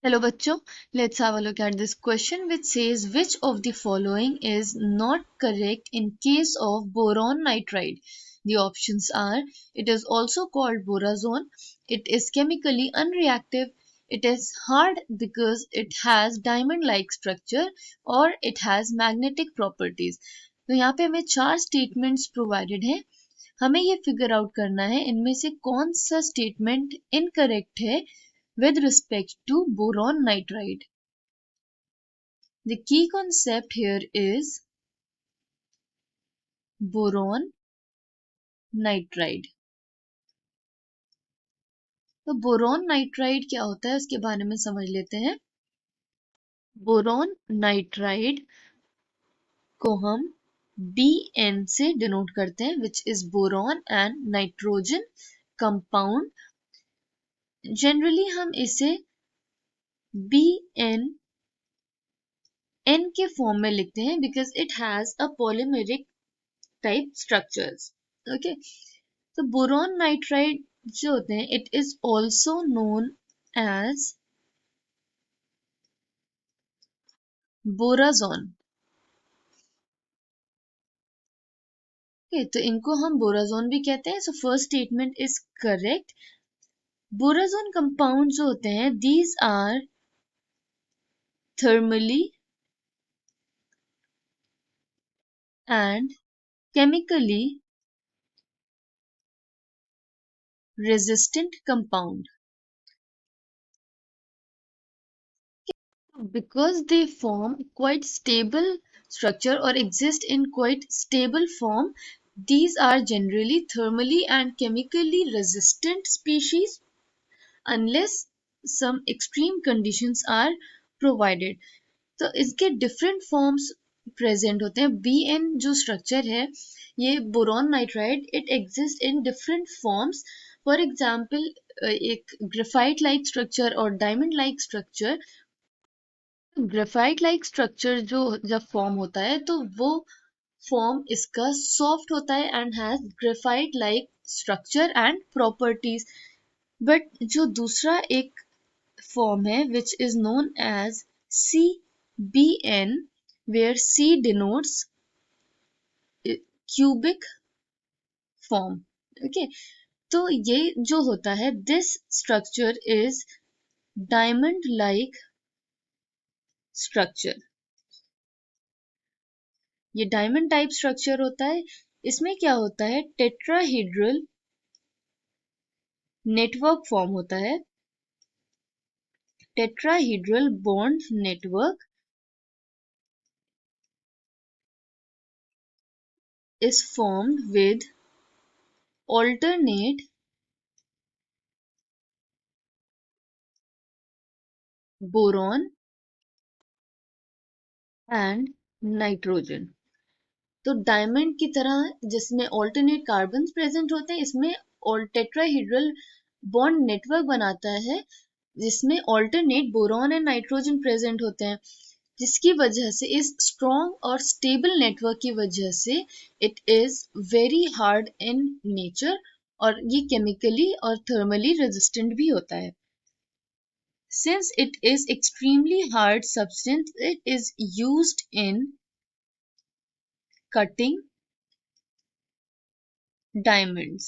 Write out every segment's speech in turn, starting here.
Hello bachcho, let's have a look at this question which says which of the following is not correct in case of boron nitride. The options are: it is also called borazone, it is chemically unreactive, it is hard because it has diamond like structure, or it has magnetic properties. तो यहाँ पे हमें चार statements provided हैं. हमें ये figure out करना है इनमें से कौन सा स्टेटमेंट इनकरेक्ट है with respect to boron nitride. The key concept here is boron nitride. तो बोरोन नाइट्राइड क्या होता है उसके बारे में समझ लेते हैं. बोरोन नाइट्राइड को हम Bn से डिनोट करते हैं, which is boron and nitrogen compound. Generally हम इसे Bn N के फॉर्म में लिखते हैं because it has a polymeric type structures. Okay, तो बोरॉन नाइट्राइड जो होते हैं it is also known as borazon. तो इनको हम बोराजोन भी कहते हैं. So first statement is correct. Borazon compound जो होते हैं these are thermally and chemically resistant compound because they form quite stable structure or exist in quite stable form. These are generally thermally and chemically resistant species unless some extreme conditions are provided. तो इसके different forms present होते हैं. Bn जो structure है ये boron nitride it exist in different forms. For example एक graphite like structure और diamond like structure. Graphite like structure जो जब फॉर्म होता है तो वो फॉर्म इसका सॉफ्ट होता है and has graphite like structure and properties. But जो दूसरा एक form है which is known as CBN where C denotes cubic form. Okay, तो ये जो होता है this structure is diamond like structure. ये डायमंड टाइप स्ट्रक्चर होता है. इसमें क्या होता है टेट्राहेड्रल नेटवर्क फॉर्म होता है. Tetrahedral bond network is formed with alternate boron and nitrogen. तो डायमंड की तरह जिसमें ऑल्टरनेट कार्बन प्रेजेंट होते हैं इसमें टेट्राहेड्रल बॉन्ड नेटवर्क बनाता है जिसमें alternate boron and nitrogen present होते हैं, जिसकी वजह से इस स्ट्रॉन्ग और स्टेबल नेटवर्क की वजह से it is very hard in nature और ये केमिकली और थर्मली रेजिस्टेंट भी होता है. Since it is extremely hard substance, it is used in cutting diamonds.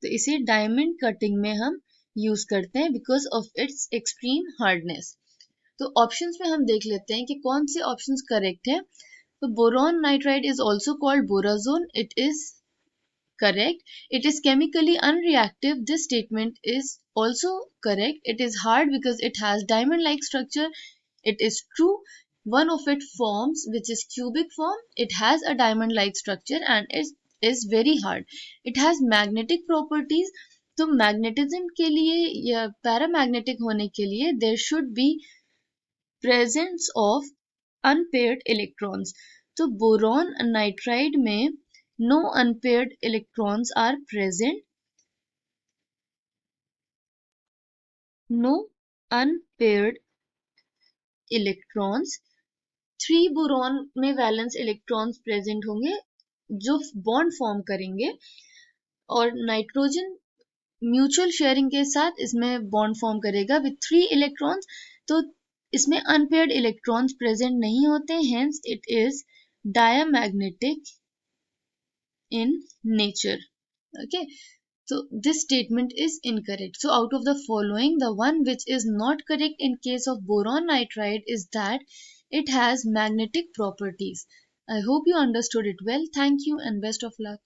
तो इसे डायमंड कटिंग में हम यूज करते हैं because of its extreme hardness. तो ऑप्शंस में हम देख लेते हैं कि कौन से ऑप्शंस करेक्ट है. तो boron nitride is also called borazon. It is correct. It is chemically unreactive. This statement is also correct. It is hard because it has diamond like structure. It is true. One of its forms, which is cubic form, it has a diamond like structure and it is very hard. It has magnetic properties. तो magnetism के लिए या paramagnetic होने के लिए there should be presence of unpaired electrons. तो boron nitride में no unpaired electrons are present. No unpaired electrons. 3 boron में वैलेंस इलेक्ट्रॉन्स प्रेजेंट होंगे जो बॉन्ड फॉर्म करेंगे और नाइट्रोजन म्यूचुअल शेयरिंग के साथ इसमें बॉन्ड फॉर्म करेगा विथ 3 इलेक्ट्रॉन्स, तो इसमें अनपेयर्ड इलेक्ट्रॉन्स प्रेजेंट नहीं होते, hence it is diamagnetic in nature. Okay, so this statement is incorrect. So out of the following, the one which is not correct in case of boron nitride is that it has magnetic properties. I hope you understood it well. Thank you and best of luck.